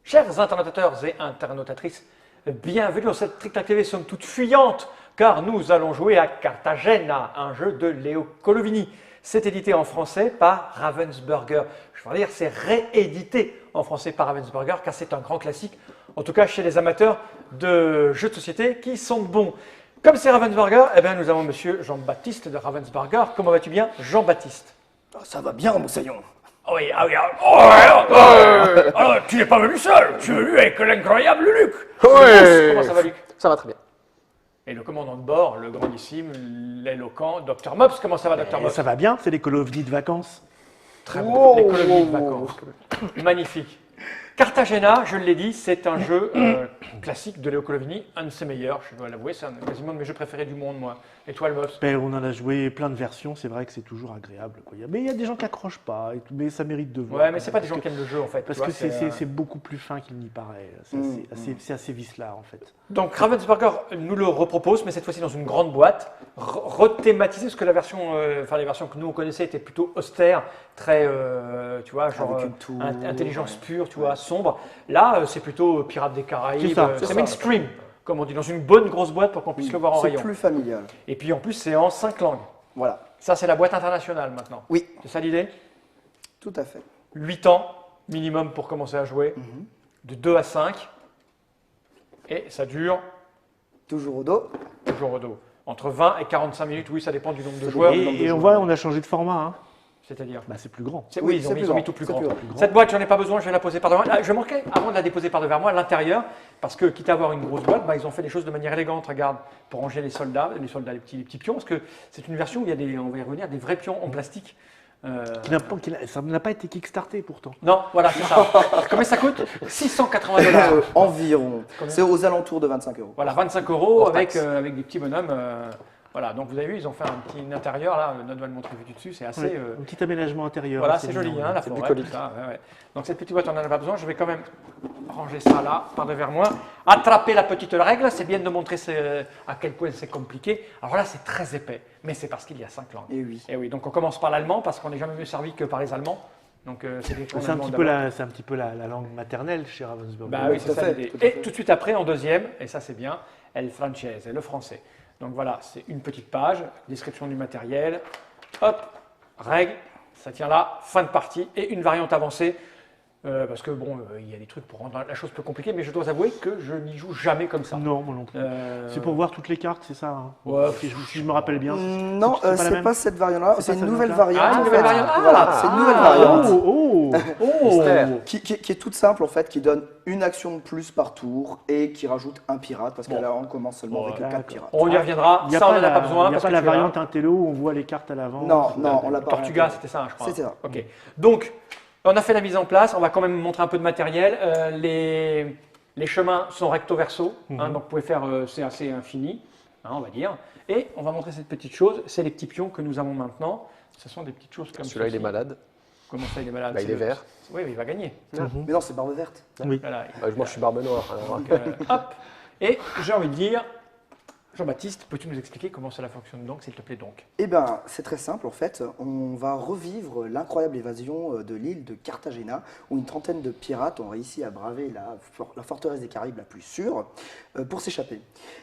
Chers internautateurs et internautatrices, bienvenue dans cette Tic Tac TV, somme toute fuyante, car nous allons jouer à Cartagena, un jeu de Léo Colovini. C'est édité en français par Ravensburger. Je veux dire, c'est réédité en français par Ravensburger, car c'est un grand classique, en tout cas chez les amateurs de jeux de société qui sont bons. Comme c'est Ravensburger, eh bien, nous avons monsieur Jean-Baptiste de Ravensburger. Comment vas-tu bien, Jean-Baptiste? Ça va bien, Moussaillon. Oui, ah oui, alors, tu n'es pas venu seul, tu es venu avec l'incroyable Luc. Comment ça va, Luc? Ça va très bien. Et le commandant de bord, le grandissime, l'éloquent Dr Mops. Comment ça va, Dr Mops? Ça va bien, c'est les Colovini de vacances. Très bon, les colonies de vacances. Magnifique. Cartagena, je l'ai dit, c'est un jeu classique de Léo Colovini, un de ses meilleurs, je dois l'avouer, c'est quasiment un de mes jeux préférés du monde, moi. Et toi, le Mops? On en a joué plein de versions, c'est vrai que c'est toujours agréable, quoi. Mais il y a des gens qui accrochent pas, mais ça mérite de voir. Ouais, mais c'est pas des gens qui aiment le jeu, en fait. Parce tu que vois, c'est beaucoup plus fin qu'il n'y paraît. C'est assez vicelard, en fait. Donc Ravensburger nous le repropose, mais cette fois-ci dans une grande boîte, rethématisée, parce que la version, les versions que nous on connaissait étaient plutôt austères, très, tu vois, genre Avec une tour, intelligence pure, tu vois, sombre. Là, c'est plutôt Pirates des Caraïbes, C'est c'est mainstream, comme on dit, dans une bonne grosse boîte pour qu'on puisse le voir en C'est rayon. plus familial. Et puis en plus, c'est en 5 langues. Voilà. Ça, c'est la boîte internationale maintenant. Oui, C'est ça l'idée? tout à fait. 8 ans minimum pour commencer à jouer, de 2 à 5, et ça dure Toujours au dos. toujours au dos. Entre 20 et 45 minutes, oui, ça dépend du nombre de joueurs. Et on voit, on a changé de format. Hein. C'est-à-dire C'est plus grand. Oui, c'est plus ils ont mis grand, tout plus c'est grand. plus grand. Cette boîte, j'en ai pas besoin, je vais la poser par devant. Là, je manquais, avant de la déposer par devant moi, à l'intérieur, parce que quitte à avoir une grosse boîte, ils ont fait les choses de manière élégante, regarde, pour ranger les soldats, les petits pions, parce que c'est une version où il y a des, on va y revenir, des vrais pions en plastique. Ça n'a pas été kickstarté pourtant. Non, voilà, c'est ça. Combien ça coûte? 680 $. Environ. Combien? C'est aux alentours de 25 euros. Voilà, 25 € Hors avec, taxe. avec des petits bonhommes. Voilà, donc vous avez vu, ils ont fait un petit intérieur, là, Note va le montrer du dessus, c'est assez... Ouais, un petit aménagement intérieur. Voilà, assez c'est joli, mignon. hein, la c'est forêt, bucolique. tout ça. Ouais. Donc cette petite boîte, on n'en a pas besoin. Je vais quand même ranger ça là, par devers moi. Attraper la petite règle, c'est bien de montrer à quel point c'est compliqué. Alors là, c'est très épais, mais c'est parce qu'il y a 5 langues. Et oui. Et oui, donc on commence par l'allemand, parce qu'on n'est jamais mieux servi que par les Allemands. Donc c'est des C'est un petit peu la langue maternelle chez Ravensburger. Bah oui, Tout c'est à ça fait, l'idée. tout à Et fait. tout de suite après, en deuxième, et ça c'est bien, El Francese, le français. Donc voilà, c'est une petite page, description du matériel, hop, règles, ça tient là, fin de partie, et une variante avancée, parce que bon, il y a des trucs pour rendre la chose plus compliquée, mais je dois avouer que je n'y joue jamais comme ça. Non, moi non plus. C'est pour voir toutes les cartes, c'est ça. Hein. Ouais, Si je me rappelle bien. Non, la c'est même pas cette variante-là, C'est c'est pas une cette nouvelle variante-là. variante. Ah, une en nouvelle fait. variante. Voilà, c'est une nouvelle variante. Mystère. Qui est toute simple en fait, qui donne une action de plus par tour et qui rajoute un pirate, parce que là on commence seulement avec 4 d'accord. pirates. On y reviendra, Il n'y a ça on pas n'en a pas besoin. Il n'y a parce pas que la tu verras. variante Intello où on voit les cartes à l'avant. Non, on l'a pas. Tortuga, c'était ça, je crois. C'était ça. Ok. Donc, on a fait la mise en place. On va quand même montrer un peu de matériel. Les chemins sont recto verso, donc vous pouvez faire, c'est assez infini, on va dire. Et on va montrer cette petite chose. C'est les petits pions que nous avons maintenant. Ce sont des petites choses comme ça. Celui-là, il est malade. Comment ça, il est malade? Bah, il est vert. Oui, mais il va gagner. Mais non, c'est barbe verte. Oui. Voilà. Moi, je suis barbe noire. Alors, Donc, hop. Et j'ai envie de dire, Jean-Baptiste, peux-tu nous expliquer comment cela fonctionne donc, s'il te plaît donc? Eh bien, c'est très simple en fait. On va revivre l'incroyable évasion de l'île de Cartagena, où une trentaine de pirates ont réussi à braver la forteresse des Caraïbes la plus sûre pour s'échapper.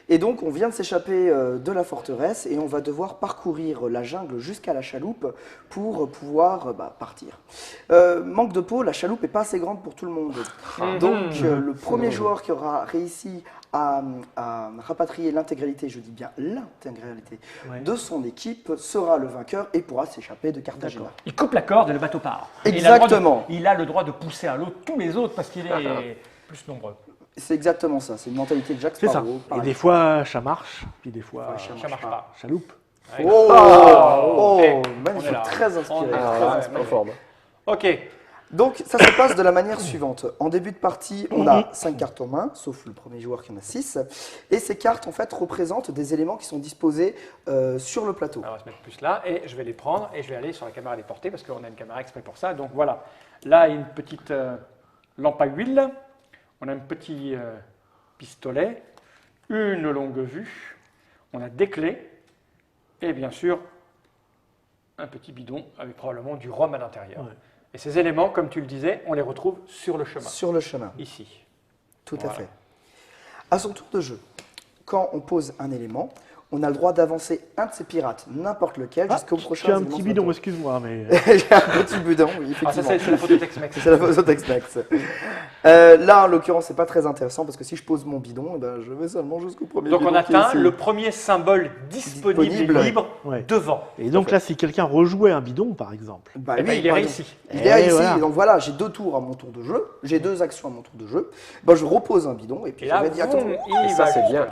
Et donc, on vient de s'échapper de la forteresse et on va devoir parcourir la jungle jusqu'à la chaloupe pour pouvoir partir. Manque de peau, la chaloupe n'est pas assez grande pour tout le monde. Donc, le premier joueur qui aura réussi à rapatrier l'intégralité, je dis bien l'intégralité, de son équipe sera le vainqueur et pourra s'échapper de Cartagena. Il coupe la corde et le bateau part. Exactement. Il a le droit de pousser à l'eau tous les autres parce qu'il est plus nombreux. C'est exactement ça, c'est une mentalité de Jack C'est ça. Sparrow. Et pareil. des fois, ça marche, puis des fois, Ça marche pas. chaloupe. Ouais. Oh, Eh, on est magnifique, là. très inspiré. On est là. très Ouais, inspiré. en forme. Ok. Donc ça se passe de la manière suivante. En début de partie, on a 5 cartes en main, sauf le premier joueur qui en a 6. Et ces cartes en fait représentent des éléments qui sont disposés sur le plateau. Alors, on va se mettre plus là et je vais les prendre et je vais aller sur la caméra les porter parce qu'on a une caméra exprès pour ça. Donc voilà, là il y a une petite lampe à huile, on a un petit pistolet, une longue vue, on a des clés et bien sûr un petit bidon avec probablement du rhum à l'intérieur. Ouais. Et ces éléments, comme tu le disais, on les retrouve sur le chemin, Sur le chemin, ici. tout à Voilà. fait. À son tour de jeu, quand on pose un élément, on a le droit d'avancer un de ces pirates, n'importe lequel, jusqu'au prochain. Tu as un élément petit sur le bidon, tour. excuse-moi, mais... J'ai un petit bidon, oui, Ah, ça, effectivement. c'est la photo Tex-Mex. C'est la photo Tex-Mex. Là, en l'occurrence, c'est pas très intéressant parce que si je pose mon bidon, eh ben, je vais seulement jusqu'au premier Donc, bidon on qui est atteint ici. le premier symbole disponible Disponible. et libre Ouais. devant. Et donc là, si quelqu'un rejouait un bidon, par exemple, Bah Eh ben, oui, il est par réussi. exemple. Il est Eh, ici. voilà. Donc voilà, j'ai 2 tours à mon tour de jeu. J'ai 2 actions à mon tour de jeu. Ben, je repose un bidon et puis Et je là, vais directement boum, Et il ça, va c'est bien.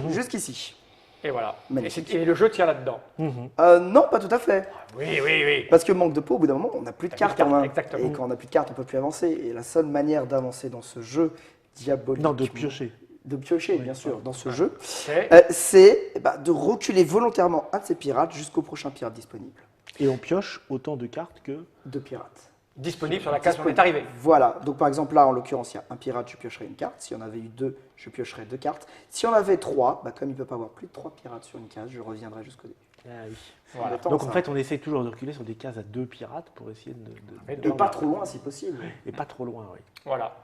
jusqu'ici. Et voilà. Magnifique. Et le jeu tient là-dedans. Non, pas tout à fait. Oui, oui, oui. Parce que manque de peau, au bout d'un moment, on n'a plus de T'as plus cartes de en main. cartes, exactement. Et quand on n'a plus de cartes, on ne peut plus avancer. Et la seule manière d'avancer dans ce jeu diabolique. non, de piocher. De piocher, bien sûr, dans ce jeu, C'est- c'est de reculer volontairement un de ces pirates jusqu'au prochain pirate disponible. Et on pioche autant de cartes que... 2 pirates. disponible sur la case où on est arrivé. Voilà, donc par exemple là en l'occurrence il y a un pirate, je piocherais une carte. S'il y en avait eu 2, je piocherais 2 cartes. Si on avait 3, comme il ne peut pas avoir plus de 3 pirates sur une case, je reviendrai jusqu'au début. Ah oui. Voilà. embêtant, Donc ça. en fait, on essaie toujours de reculer sur des cases à 2 pirates pour essayer Mais Et pas trop loin si possible. Et pas trop loin, oui. Voilà.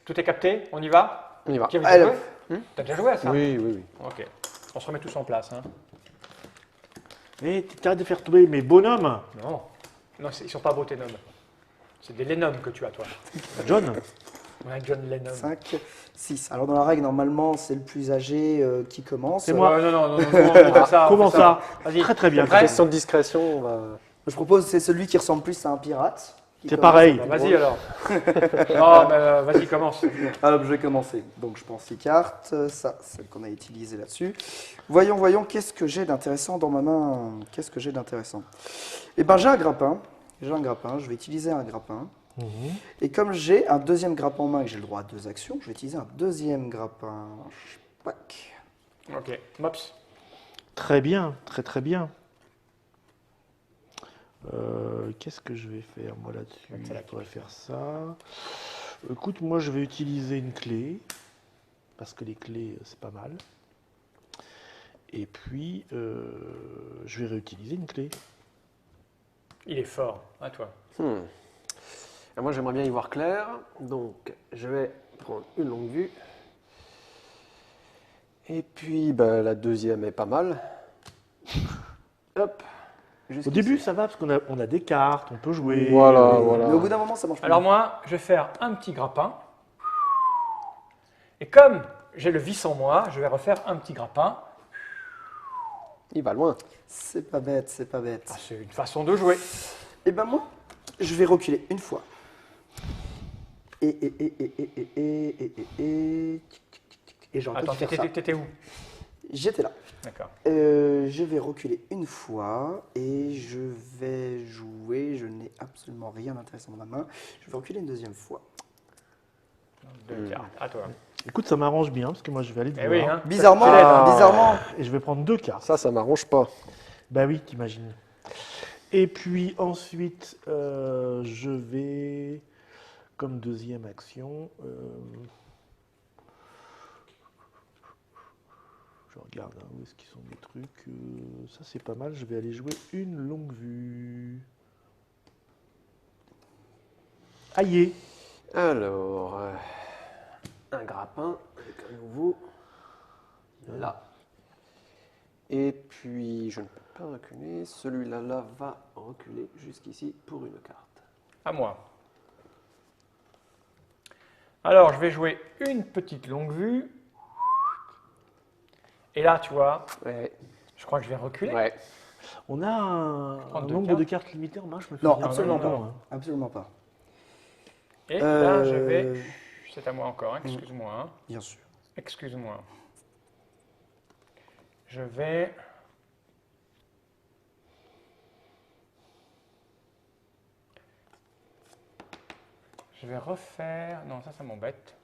Tout est capté. On y va. On y va. Qui a déjà Allez. joué T'as déjà joué à ça Oui, oui, oui. Ok. On se remet tous en place. Hein. Mais t'arrêtes de faire tomber mes bonhommes, Non. Non, ils sont pas beaux tes noms. C'est des Lennon que tu as, toi. John. On a John Lennon. 5, 6. Alors dans la règle, normalement, c'est le plus âgé qui commence. C'est moi. Non, non, non, non, on fait ça. on Comment fait ça Vas-y. Très très bien. Prêt Question de discrétion, on va... Je propose, c'est celui qui ressemble plus à un pirate. qui C'est commence pareil. à Bah, plus vas-y gros. alors. Non, mais vas-y, commence. Alors, je vais commencer. Donc, je prends 6 cartes. Ça, celle qu'on a utilisée là-dessus. Voyons, voyons, qu'est-ce que j'ai d'intéressant dans ma main. Qu'est-ce que j'ai d'intéressant? Eh ben, j'ai un grappin. J'ai un grappin. Je vais utiliser un grappin. Et comme j'ai un deuxième grappin en main et que j'ai le droit à 2 actions, je vais utiliser un deuxième grappin. Pac. Ok. Mops. Très bien, très très bien. Qu'est-ce que je vais faire moi là-dessus? Je pourrais faire ça. Écoute, moi je vais utiliser une clé, parce que les clés c'est pas mal. Et puis je vais réutiliser une clé. Il est fort. À toi. Et moi, j'aimerais bien y voir clair. Donc, je vais prendre une longue vue. Et puis, la deuxième est pas mal. Hop. Au Jusqu'ici. début ça va parce qu'on a des cartes, on peut jouer. Voilà, Mais voilà. au bout d'un moment, ça marche pas. Alors moi, je vais faire un petit grappin. Et comme j'ai le vis en moi, je vais refaire un petit grappin. Il va loin. C'est pas bête, c'est pas bête. Ah, c'est une façon de jouer. Et ben moi, je vais reculer une fois. Et j'aurais pas Attends, dû faire ça. t'étais où J'étais là. D'accord. Je vais reculer une fois et je vais jouer. Je n'ai absolument rien d'intéressant dans ma main. Je vais reculer une deuxième fois. 2 cartes. À toi. Écoute, ça m'arrange bien parce que moi je vais aller Eh te oui, voir. hein. Bizarrement, Ça l'aide, hein. bizarrement. Et je vais prendre 2 cartes. Ça m'arrange pas. Bah oui, t'imagines. Et puis ensuite, je vais, comme deuxième action, je regarde où est-ce qu'ils sont mes trucs. Ça c'est pas mal, je vais aller jouer une longue vue. Aïe. Alors, un grappin avec un nouveau. Là. Et puis, je ne peux pas reculer. Celui-là là, va reculer jusqu'ici pour une carte. À moi. Alors, je vais jouer une petite longue vue. Et là, tu vois, Ouais. je crois que je vais reculer. Ouais. On a un Prendre deux nombre cartes. de cartes limité en main, je me Non, souviens. absolument non, pas. non. Absolument pas. Et là, je Euh, vais... C'est à moi encore, hein, excuse-moi. Hein. Bien sûr. Excuse-moi. Je vais... Je vais refaire... Non, ça m'embête.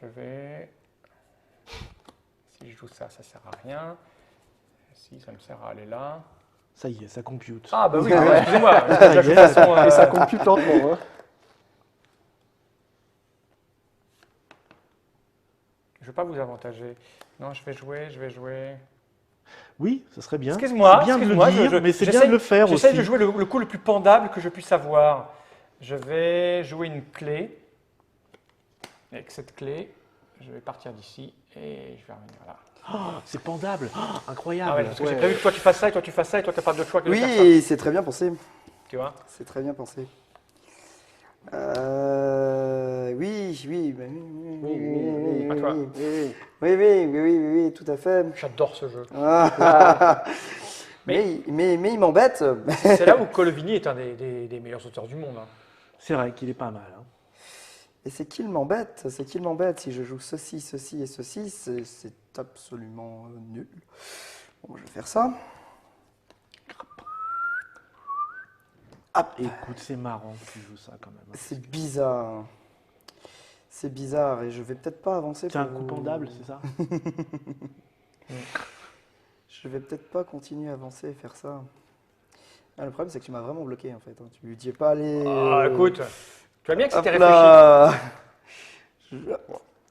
Je vais... Si je joue ça, ça sert à rien. Si, ça me sert à aller là. Ça y est, ça compute. Ah bah oui, excusez-moi. y est. De toute façon, Et ça compute lentement. Hein. je ne vais pas vous avantager. Non, je vais jouer. Oui, ça serait bien. Excuse-moi, C'est bien de le excuse-moi, dire, mais c'est bien de le faire aussi. J'essaie de jouer le coup le plus pendable que je puisse avoir. Je vais jouer une clé. Avec cette clé, je vais partir d'ici et je vais revenir là. Oh, c'est pendable. Oh, incroyable. Ah ouais, parce que j'ai Ouais. prévu que toi tu fasses ça et toi tu fasses ça et toi tu n'as pas d'autre choix que de faire ça. Oui, c'est très bien pensé. Tu vois? C'est très bien pensé. Oui, bah oui, À toi. oui, tout à fait. J'adore ce jeu. Mais il m'embête. C'est là où Colovini est un des meilleurs auteurs du monde. Hein. C'est vrai qu'il est pas mal. Hein. Et c'est qu'il m'embête, c'est qu'il m'embête. Si je joue ceci, ceci et ceci, c'est absolument nul. Bon, je vais faire ça. Hop. Écoute, c'est marrant que tu joues ça quand même. Hein. C'est bizarre. C'est bizarre et je vais peut-être pas avancer. C'est un pour- coup pendable, c'est ça? Je vais peut-être pas continuer à avancer et faire ça. Ah, le problème, c'est que tu m'as vraiment bloqué en fait. Hein. Tu n'y es pas allé. Ah, écoute, tu vois bien que hop c'était là.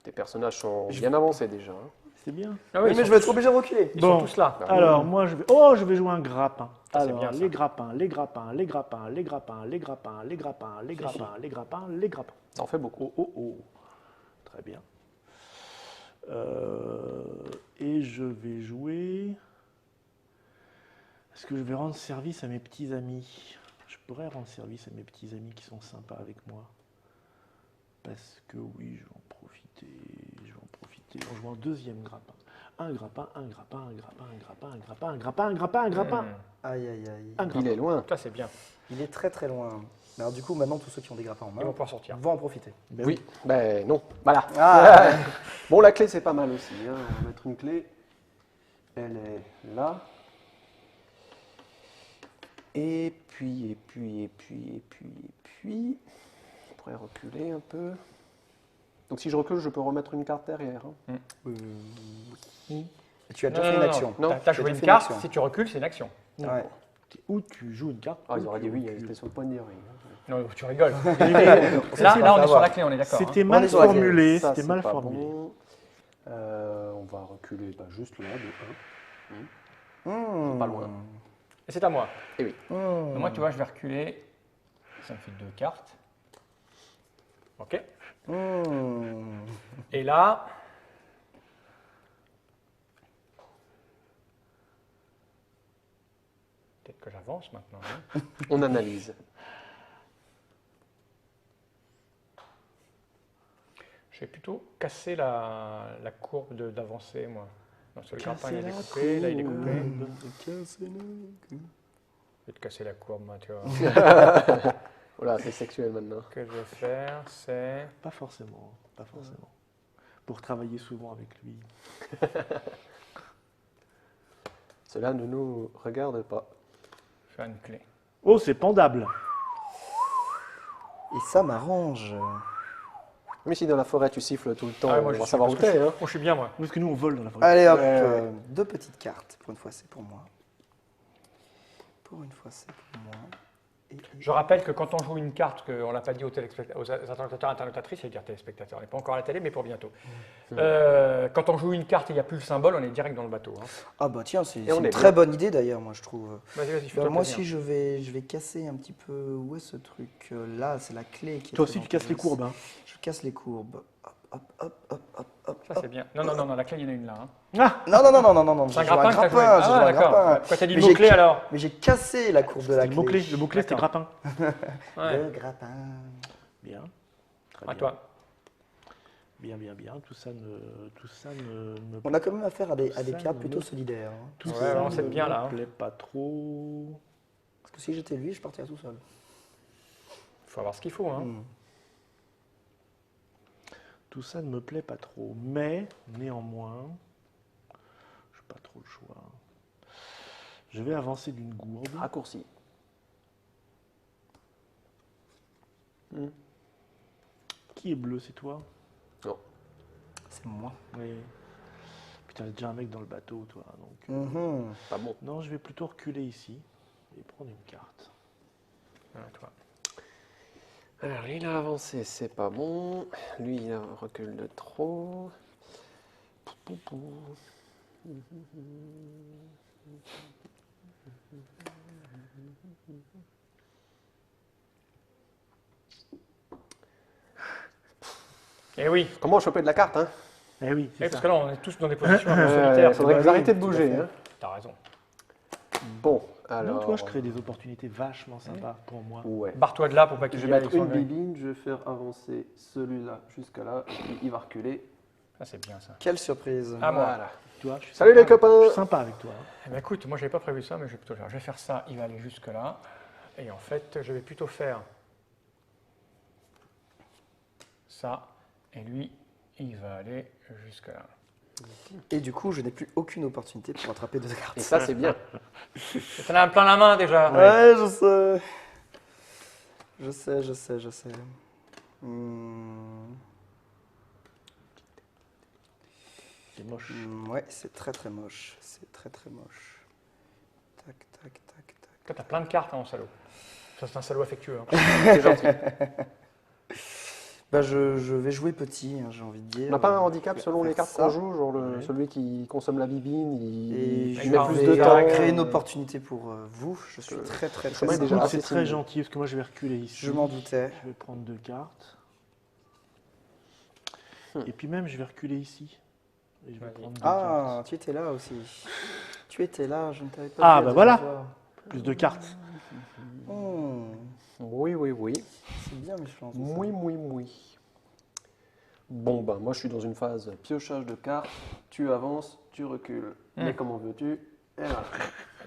Tes personnages sont bien avancés déjà. Hein. C'est bien. Ah Oui, ils mais sont je vais être tous- obligé de reculer. Ils Bon. sont tous là. Alors, moi, je vais... Oh, je vais jouer un grappin. Ça, c'est Alors, bien, ça. les grappins, les grappins, les grappins, les grappins, les grappins, les grappins, les grappins, les grappins, les grappins. Ça en fait beaucoup. Oh, oh, oh. Très bien. Et je vais jouer... Est-ce que je vais rendre service à mes petits amis? Je pourrais rendre service à mes petits amis qui sont sympas avec moi. Parce que oui, je vais en profiter. Je vais en profiter. On joue un deuxième grappin. Un grappin, un grappin, un grappin, un grappin, un grappin, un grappin, un grappin, un grappin. Aïe. Un Il grappin. est loin. Ça c'est bien. Il est très très loin. Alors du coup, maintenant, tous ceux qui ont des grappins en Ils vont main pouvoir sortir. vont en profiter. Ben Oui, ben non. Voilà. Ah. Bon, la clé, c'est pas mal aussi. Hein. On va mettre une clé. Elle est là. Et puis. On pourrait reculer un peu. Donc si je recule, je peux remettre une carte derrière. Hein. Et tu as déjà fait une action. Non, T'as j'ai joué déjà une fait une carte, action. si tu recules, c'est une action. Ouais. Ou tu joues une carte. Ah, ou ils auraient tu dit oui, il y a recules. l'expression de point de dire. Non, tu rigoles. sait là, pas là, on est sur savoir. la clé, on est d'accord. hein. C'était On mal est sur la clé. formulé. Ça, C'était c'est mal pas formulé. bon. On va reculer juste là, de 1. Mmh. Pas loin. Et c'est à moi. Et oui. Mmh. Moi, tu vois, je vais reculer. Ça me fait 2 cartes. Ok. Mmh. Et là, peut-être que j'avance maintenant. hein. On analyse. Je vais plutôt casser la courbe d'avancée, moi. Non, c'est le grappin, il est Casser la découpé, là il est coupé. Mmh. Je vais te casser la courbe, moi, tu vois. Voilà, c'est sexuel maintenant. Ce que je vais faire, c'est... Pas forcément. Pas forcément. Pour travailler souvent avec lui. Cela ne nous regarde pas. faire une clé. Oh, c'est pendable. Et ça m'arrange. Mais si dans la forêt tu siffles tout le temps, Ah, moi, on je va suis- savoir où parce que t'es. je- Hein. je suis bien, moi. Parce que nous, on vole dans la forêt. Allez hop, Ouais. 2 petites cartes. Pour une fois, c'est pour moi. Pour une fois, c'est pour moi. Et- Je rappelle que quand on joue une carte, qu'on ne l'a pas dit aux internautes, internautatrices, c'est-à-dire téléspectateurs, on n'est pas encore à la télé, mais pour bientôt. Quand on joue une carte et il n'y a plus le symbole, on est direct dans le bateau. hein. Ah bah tiens, c'est on une est très bien. bonne idée d'ailleurs, moi je trouve. Vas-y, Bah, moi aussi, je vais casser un petit peu. Où est ce truc là? C'est la clé qui est. Toi très aussi, tu casses les dangereuse. courbes. Hein. Je casse les courbes. Hop. Ça, c'est bien. Non, la clé, il y en a une là. hein. Ah, Non. C'est un j'ai joué grappin que t'as joué. j'ai joué Ah, un d'accord. grappin. Pourquoi t'as dit le Mais mot-clé j'ai- alors Mais j'ai cassé la courbe de la le clé. mot-clé, c'était D'accord. grappin. Ouais. Le grappin. Bien. Très À bien. toi. Bien. Tout ça ne me On a quand même affaire à des Ça, pirates non, plutôt non. solidaires. hein. Tout Ouais, ça on sait ne bien, me là, hein. plaît pas trop. Parce que si j'étais lui, je partirais tout seul. Il faut avoir ce qu'il faut. Hein. Hmm. Tout ça ne me plaît pas trop. Mais, néanmoins, je n'ai pas trop le choix. Je vais avancer d'une gourde. Raccourci. Qui est bleu, c'est toi? Non. C'est moi. Oui. Putain, il y a déjà un mec dans le bateau, toi. Donc, Mhm. Pas bon. non, je vais plutôt reculer ici et prendre une carte. À toi. Alors, lui, il a avancé, c'est pas bon. Lui, il a recule de trop. Pou, pou, pou. Eh oui, Comment choper de la carte, hein? Eh oui, c'est parce ça. que là, on est tous dans des positions un peu solitaires. Il faudrait que vous arrêtez de bouger. Hein. T'as raison. Bon, Non, alors... tu vois, je crée des opportunités vachement sympas pour moi. Ouais. Barre-toi de là pour pas qu'il Je y vais ait mettre une Alexandre. bibine, je vais faire avancer celui-là jusqu'à là, et puis il va reculer. Ah, c'est bien ça. Quelle surprise. Ah, moi. Voilà. Tu vois, je suis Salut sympa les copains. Je suis sympa avec toi. Hein. Eh ben, écoute, moi, j'avais pas prévu ça, mais je vais plutôt le faire. Je vais faire ça, il va aller jusque là. Et en fait, je vais plutôt faire ça. Et lui, il va aller jusque là. Et du coup, je n'ai plus aucune opportunité pour attraper deux cartes. Et ça, c'est bien. T'en as plein la main déjà. Ouais, je sais. Je sais. C'est moche. Ouais, c'est très moche. C'est très moche. Tac, tac, tac, tac. Toi, t'as plein de cartes, hein, mon salaud. Ça, c'est un salaud affectueux. Hein. C'est gentil. Bah, je vais jouer petit, hein, j'ai envie de dire. On n'a pas un handicap selon les cartes Ça. qu'on joue, genre celui qui consomme la bibine, Et il je met part plus des de gars, temps. vais créer une opportunité pour vous. Je suis très chemin est déjà Écoute, assez c'est très timide. gentil parce que moi je vais reculer ici. Je m'en doutais. Je vais prendre deux cartes. Et puis même, je vais reculer ici. Et je vais Vas-y. prendre deux Ah, cartes. tu étais là aussi. Tu étais là, je ne t'avais pas Ah, vu bah la voilà. dernière fois. Plus de cartes. Oui. C'est bien méchant. ça. Oui. Bon, ben moi je suis dans une phase piochage de cartes. Tu avances, tu recules. Mais comment veux-tu? Et voilà.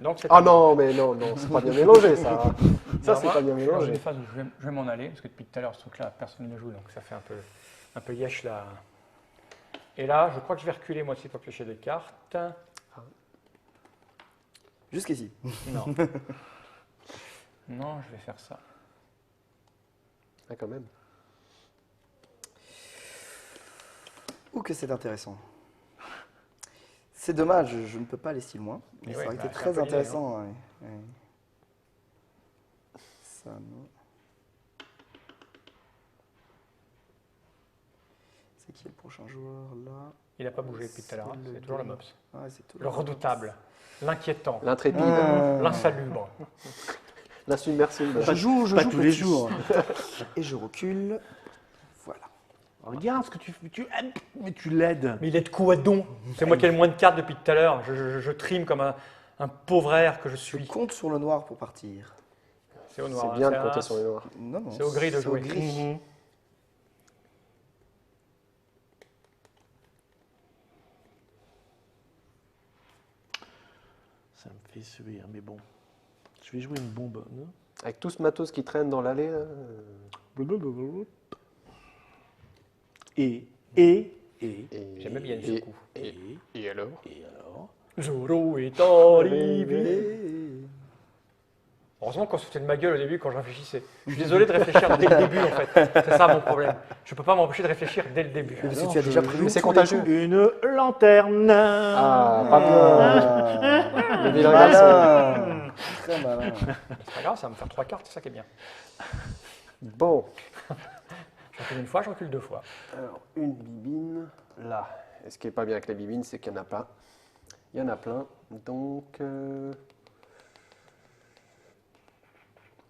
Donc, c'est Ah non, mais non, c'est pas bien mélangé ça. Ça, Alors c'est moi, pas bien je suis dans mélangé. une phase où je vais m'en aller, parce que depuis tout à l'heure, ce truc-là, personne ne joue, donc ça fait un peu yesh là. Et là, je crois que je vais reculer moi aussi pour piocher des cartes. Jusqu'ici. Non. Non, je vais faire ça. Ah, quand même. Ou que c'est intéressant. C'est dommage, je ne peux pas aller si loin. Mais Et ça ouais, aurait bah, été c'est un très peu l'idée, intéressant. Ouais. Ça, non. C'est qui le prochain joueur là? Il n'a pas bougé depuis tout à l'heure, hein, C'est c'est le toujours le gars. MOPS. Ouais, c'est tout Le redoutable, l'inquiétant, L'intrépide, l'insalubre. l'insubmersible. Je joue pas tous tous les les jours. Et je recule. Voilà. Regarde ce que tu fais. Mais tu l'aides. Mais il est de quoi donc? C'est moi qui ai le moins de cartes depuis tout à l'heure. Je trime comme un pauvre air que je Je suis. compte sur le noir pour partir. C'est au noir. C'est hein, bien de un compter as. sur les noirs. Non, C'est au gris de jouer. gris. Ça me fait suer, hein, mais bon. Je vais jouer une bonbonne. Avec tout ce matos qui traîne dans l'allée, là, Et. J'aime bien ce coup. Et alors? Et alors? Zoro est arrivé. Heureusement qu'on se foutait de ma gueule au début quand je réfléchissais. Je suis désolé de réfléchir dès le début en fait. C'est ça mon problème. Je ne peux pas m'empêcher de réfléchir dès le début. Parce que tu as déjà prévu. Mais c'est tous les contagieux. coups. Une lanterne. Ah, pas bien. Le vilain garçon. Malin. Très malin. C'est pas grave, ça va me faire 3 cartes, c'est ça qui est bien. Bon, Je recule une fois, je recule 2 fois. alors une bibine là. Et ce qui est pas bien avec les bibines, c'est qu'il y en a pas. Il y en a plein. Donc,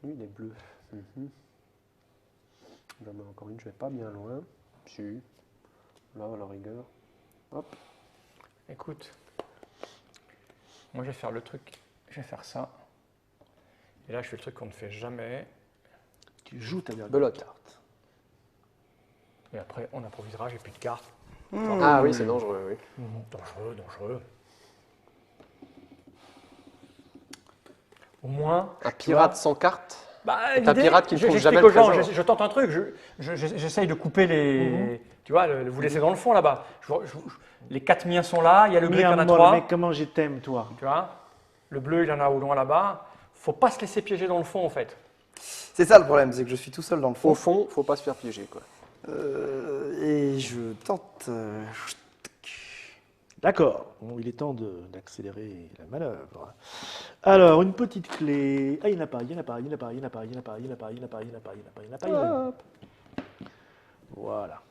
lui, il est bleu. J'en mets encore une, je vais pas bien loin. Si. Là, à la rigueur. Hop. Écoute, moi je vais faire le truc, je vais faire ça. Et là je fais le truc qu'on ne fait jamais. Tu joues ta dernière Belote. carte. Et après on improvisera, j'ai plus de cartes. Ah oui, c'est dangereux, oui. Dangereux. Au moins. Un pirate sans carte. Bah, C'est un l'idée, pirate qui ne trouve j'explique jamais aux le gens, trésor. je tente un truc, j'essaye de couper les. Tu vois, vous laissez dans le fond là-bas. Les 4 miens sont là, il y a le gris qui en a 3. Mais comment je t'aime, toi? Tu vois, le bleu il en a au loin là-bas. Faut pas se laisser piéger dans le fond en fait. C'est ça le problème, c'est que je suis tout seul dans le Au fond. fond, faut pas se faire piéger, quoi. Et je tente. D'accord. Bon, il est temps d'accélérer la manœuvre. Alors, une petite clé. Ah, il n'y en a pas, il n'y en a pas, il n'y en a pas, il n'y en a pas, il n'y en a pas, il n'y en a pas, il n'y en a pas, il n'y en a pas, il n'y en a pas, il n'y en a pas, il n'y en a pas. Voilà.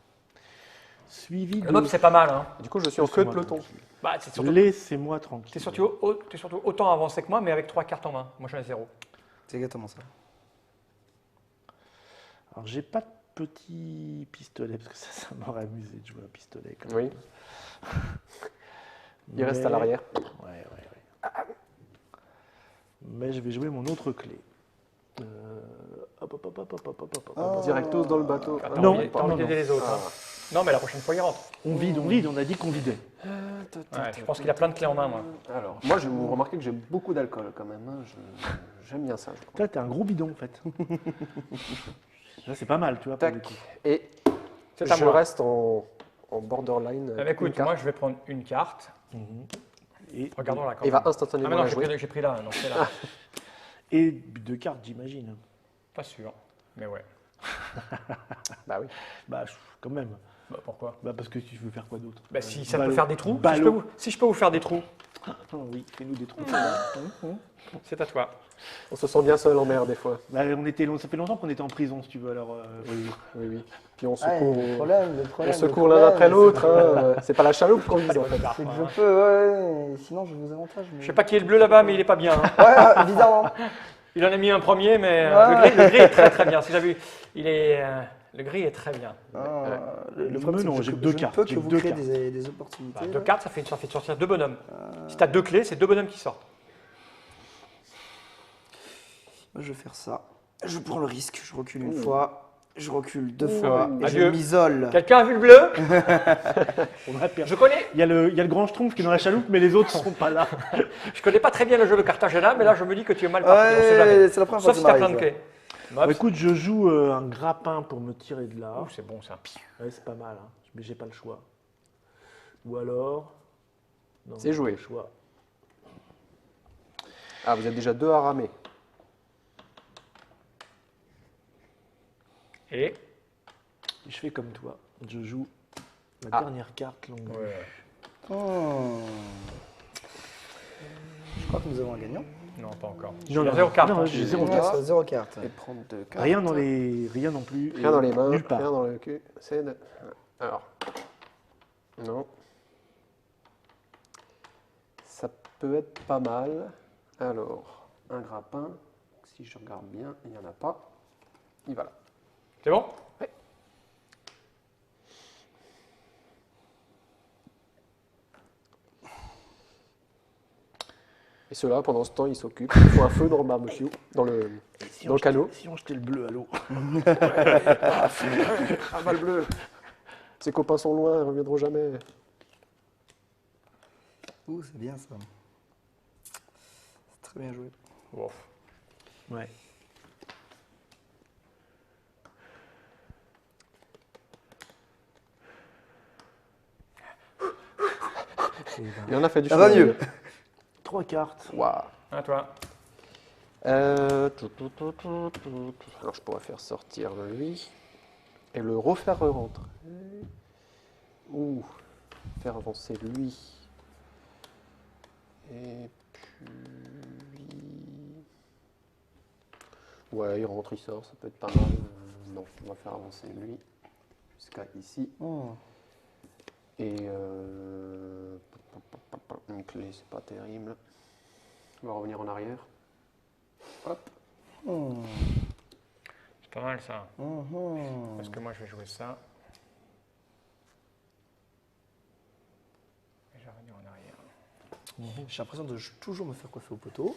Suivi de... Le mob, c'est pas mal. Hein. Du coup, je suis en queue de peloton. Bah, c'est surtout, Laissez-moi tranquille. t'es surtout autant avancé que moi, mais avec 3 cartes en main. Moi, j'en ai 0. C'est exactement ça. Alors, j'ai pas de petit pistolet, parce que ça m'aurait amusé de jouer un pistolet. Quand Oui. même. Il reste à l'arrière. Ouais. Mais je vais jouer mon autre clé. Hop. Directos dans le bateau. T'as Non, envie non, d'aider non. les autres. Hein. Non, mais la prochaine fois, il rentre. On vide, on a dit qu'on vidait. Ouais, je pense qu'il a plein de clés en main, moi. Alors, moi, vous remarquez que j'ai beaucoup d'alcool quand même. Hein. J'aime bien ça. Je crois. Toi, t'es un gros bidon en fait. Là, c'est pas mal, tu vois. Pour le Tac. coup. Et C'est à je moi. reste en borderline. Eh ben, une écoute, carte. moi, je vais prendre une carte. Et, Regardons la carte. Il va Ah, instantanément mais non, la jouer. j'ai pris là. Non, c'est là. et deux cartes, j'imagine. Pas sûr. Mais ouais. Bah oui. Bah, quand même. Bah, pourquoi Bah, parce que tu veux faire quoi d'autre Bah, si ça Ballot. peut faire des trous. Ballot. Si je peux vous faire des trous, Oui, fais-nous des trous. c'est à toi. On se sent bien seul en mer des fois. Bah, ça fait longtemps qu'on était en prison, si tu veux. Alors, Oui. Puis on Ouais, secourt, le problème, on secourt l'un après l'autre. Hein. C'est pas la chaloupe qu'on vise en fait. C'est que je peux, ouais, sinon je vous avantage. Mais... Je sais pas qui est le bleu là-bas, mais il est pas bien. Hein. Ouais, bizarrement. Il en a mis un premier, mais Ouais. le gris est très très bien. Si j'ai vu, le gris est très bien. Le problème, c'est non, que j'ai je que deux ne cartes, peux j'ai que que vous deux créer cartes. des opportunités. Bah, là. deux cartes, ça fait sortir deux bonhommes. Si tu as deux clés, c'est deux bonhommes qui sortent. Moi, je vais faire ça. Je prends le risque, je recule une fois, je recule deux fois, et Adieu. je m'isole. Quelqu'un a vu le bleu? on a perdu. Je connais, Il y a le grand schtroumpf qui est dans la chaloupe, mais les autres ne sont pas là. je connais pas très bien le jeu de Cartagena, mais là je me dis que tu es mal parti. On sait jamais. Ouais, c'est la première fois Sauf que si ça tu as plein de m'arrive. clés. Bon, écoute, je joue un grappin pour me tirer de là. Ouh, c'est bon ça. Ouais, c'est pas mal, hein. Mais j'ai pas le choix. Ou alors... Non, C'est j'ai joué. pas le choix. Ah, vous êtes déjà deux à ramer. Et Je fais comme toi. Je joue la Ah. dernière carte longue. Oh. Je crois que nous avons un gagnant. non, pas encore. Non, non, Zéro carte. non, hein. j'ai zéro On carte. a 0 carte. Et prendre deux cartes. Rien dans les... Rien non plus. Rien dans les mains, Nulle part. rien dans le cul. C'est alors. Non. Ça peut être pas mal. Alors, un grappin. Si je regarde bien, il n'y en a pas. Il va là. C'est bon? Ouais. Et ceux-là, pendant ce temps, ils s'occupent. Ils font un feu dans le barbecue, dans le canot. Si on jetait le bleu à l'eau. Ah, bah le bleu. Ses copains sont loin, ils ne reviendront jamais. Ouh, c'est bien ça. C'est très bien joué. Bon. Ouais. Il en a fait du Ça va chemin. mieux. 3 cartes. Waouh. À toi. Alors, je pourrais faire sortir lui et le refaire rentrer. Ou faire avancer lui. Et puis. Ouais, il rentre, il sort, ça peut être pas mal. Non, on va faire avancer lui jusqu'à ici. Oh. Et une clé, c'est pas terrible. On va revenir en arrière. Hop. Oh. C'est pas mal ça. Oh. Parce que moi je vais jouer ça. Et je vais revenir en arrière. J'ai l'impression de toujours me faire coiffer au poteau.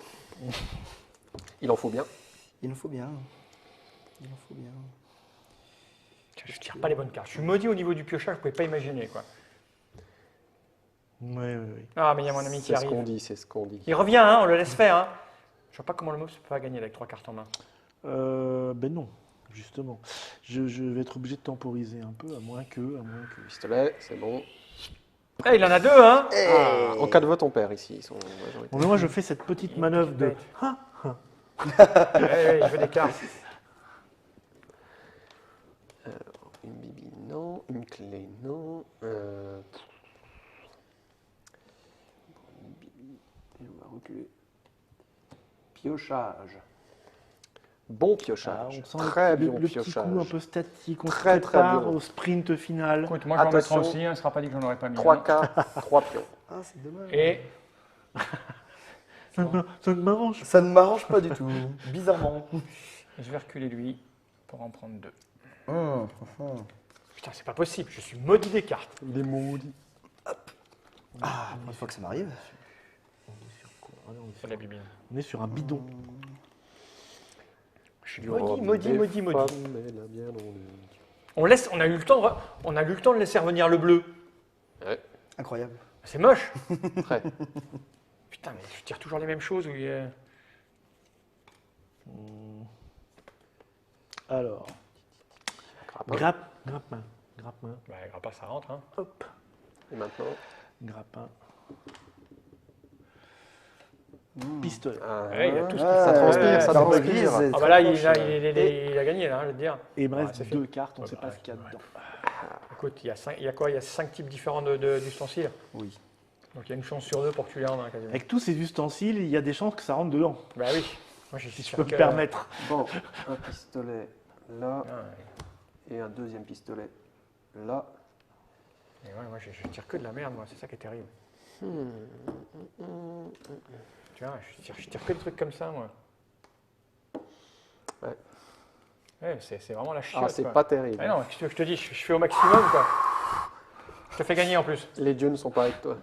Il en faut bien. Il en faut bien. Il en faut bien. Je tire pas les bonnes cartes. Je suis maudit au niveau du piochage, je pouvais pas imaginer quoi. Ouais. Ah mais il y a mon ami qui C'est ce qu'on arrive. dit, c'est ce qu'on dit. Il revient, hein, on le laisse faire. Hein. Je vois pas comment le mob peut pas gagner avec 3 cartes en main. Ben non, justement. Je vais être obligé de temporiser un peu, à moins que... Pistolet, c'est bon. Eh, il en a deux, hein. Ah, en cas de vote, on perd ici. Ils sont majoritaires. Bon, mais moi, je fais cette petite manœuvre de... bête. Je veux des cartes. Une bibi, non. Une clé, non. Une bibi. Et on va reculer. Piochage. Bon Ah, piochage. on sent Très le, bon le petit piochage. coup un peu statique, on Très, se très prépare bon. au sprint final. Écoute, moi, je vais en mettre Attention. aussi, il ne sera pas dit que j'en aurais pas mis. 3 un. cartes, 3 pions. Ah, c'est dommage. Et Ça ne m'arrange. Ça ne m'arrange pas du tout, bizarrement. je vais reculer lui pour en prendre 2. Hum. Putain, c'est pas possible, je suis maudit des cartes. Il est maudit. Ah, une fois que ça m'arrive. C'est la bibine. On est sur un bidon. Je suis maudit. Bien On a eu le temps de laisser revenir le bleu. ouais, Incroyable. C'est moche. très. Putain, mais je tire toujours les mêmes choses. Alors, Grappin. grappin, Bah, Grappa, ça rentre. Hein. hop, Et maintenant, grappin. Pistolet. Ouais, il y a tout ce qu'il ça transpire, ça Barbe transpire. grise, c'est Ah bah là, très il proche. a gagné, là, je veux te dire. Et il me Ouais, reste c'est 2 fait. cartes, on ne Ouais, sait bah, pas ce qu'il y a ouais. dedans. Écoute, il y a quoi? Il y a 5 types différents d'ustensiles. Oui. Donc il y a une chance sur 2 pour que tu les rendes, hein, quasiment. Avec tous ces ustensiles, il y a des chances que ça rentre dedans, Bah oui. Moi, j'ai si je peux me permettre. Bon, un pistolet là Ah, et un deuxième pistolet là. et ouais, moi, je tire que de la merde, moi. C'est ça qui est terrible. Tu vois, je tire que des trucs comme ça, moi. Ouais. Ouais, c'est vraiment la chiotte, Ah, c'est quoi. pas terrible. Ah non, qu'est-ce que tu veux que je te dis, je fais au maximum, quoi. Je te fais gagner en plus. Les dieux ne sont pas avec toi.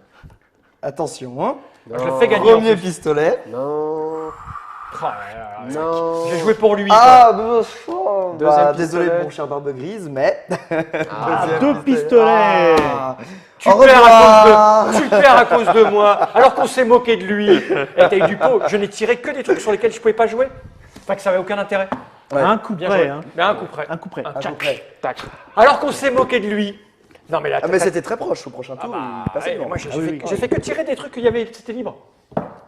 Attention, hein. Je le fais gagner en Premier plus. pistolet. Non. Oh là là là. Non. J'ai joué pour lui, Ah, quoi. Deuxième désolé pistolet. mon cher Barbe Grise, mais... Ah, Deuxième 2 pistolets. Ah. Tu Au le perds revoir. tu le perds à cause de moi, alors qu'on s'est moqué de lui. Et t'as eu du pot. Je n'ai tiré que des trucs sur lesquels je pouvais pas jouer. Enfin, que ça avait aucun intérêt. Ouais. Un coup Bien près, joué. hein. Mais un coup près. Un coup près. Un À peu tchac. près. tac. Alors qu'on s'est moqué de lui. Non, mais là, Ah, mais c'était très proche au prochain tour. il passait ouais, devant. moi, j'ai Ah oui, fait, oui. j'ai fait que tirer des trucs qu'il y avait, c'était libre.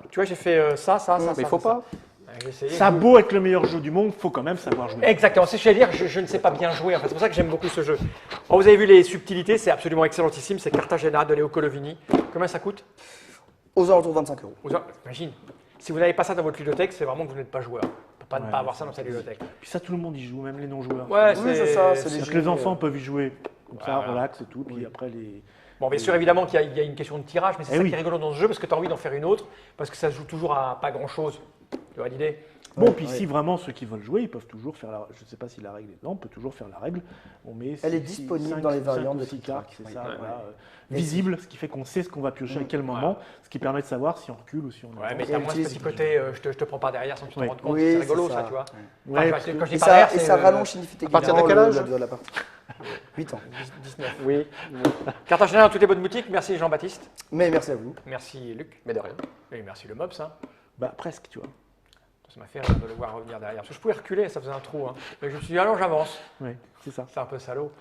Tu vois, j'ai fait ça. Mais il faut pas. J'ai essayé. Ça a beau être le meilleur jeu du monde, faut quand même savoir jouer. Exactement, c'est ce que j'allais dire, je ne sais pas bien jouer, en fait. C'est pour ça que j'aime beaucoup ce jeu. Bon, vous avez vu les subtilités, c'est absolument excellentissime, c'est Cartagena de Leo Colovini. Combien ça coûte? Aux alentours de 25 euros. Imagine, si vous n'avez pas ça dans votre ludothèque, c'est vraiment que vous n'êtes pas joueur. Pour pas ne Ouais, pas avoir ça dans sa ludothèque. Puis ça, tout le monde y joue, même les non-joueurs. Ouais, Oui, c'est ça, c'est C'est-à-dire léger. que les enfants peuvent y jouer comme ça, Voilà. relax et tout. Puis après, les. Bon, bien sûr, évidemment qu'il y a une question de tirage, mais c'est Eh ça oui. qui est rigolo dans ce jeu, parce que tu as envie d'en faire une autre, parce que ça se joue toujours à pas grand-chose. Tu vois l'idée? Bon, puis ouais. si vraiment ceux qui veulent jouer, ils peuvent toujours faire la. Je ne sais pas si la règle est là, on peut toujours faire la règle. On met Elle est six- disponible cinq- dans les cinq variantes ou de six Tic cartes, Tac. c'est Oui. ça, Ouais. voilà, Et visible, ce qui fait qu'on sait ce qu'on va piocher à quel moment, ce qui permet de savoir si on recule ou si on Ouais, avance. mais Et t'as moins ce utilise- petit côté, je te prends par derrière sans que tu te Ouais. rendes compte, Oui, c'est rigolo c'est ça, ça. tu vois. Ouais, Enfin, parce que- quand je dis Et par ça, derrière, et c'est, ça rallonge significativement partir de quel âge la durée de la partie. 8 ans. 19. Oui, Cartagena dans toutes les bonnes boutiques, merci Jean-Baptiste, Mais merci à vous. merci Luc, mais de rien. et merci le Mobs. Hein. Bah, presque, tu vois. Ça m'a fait rire de le voir revenir derrière. Parce que je pouvais reculer, ça faisait un trou. Hein. Mais je me suis dit, alors j'avance. Ouais, c'est ça. C'est un peu salaud.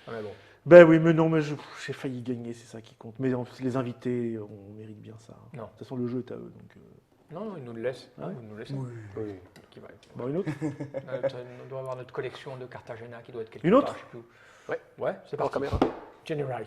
Ah, mais bon. Ben oui, mais non, mais j'ai failli gagner, c'est ça qui compte. Mais les invités, on mérite bien ça. Non. De toute façon, le jeu est à eux, donc. Non, non, ils nous le laissent. Ah ouais. Ils nous le laissent. Oui. Qui va- Bon, une autre On doit avoir notre collection de Cartagena qui doit être quelque Une part, autre je sais plus où. Ouais. Ouais, c'est Par parti. caméra. General.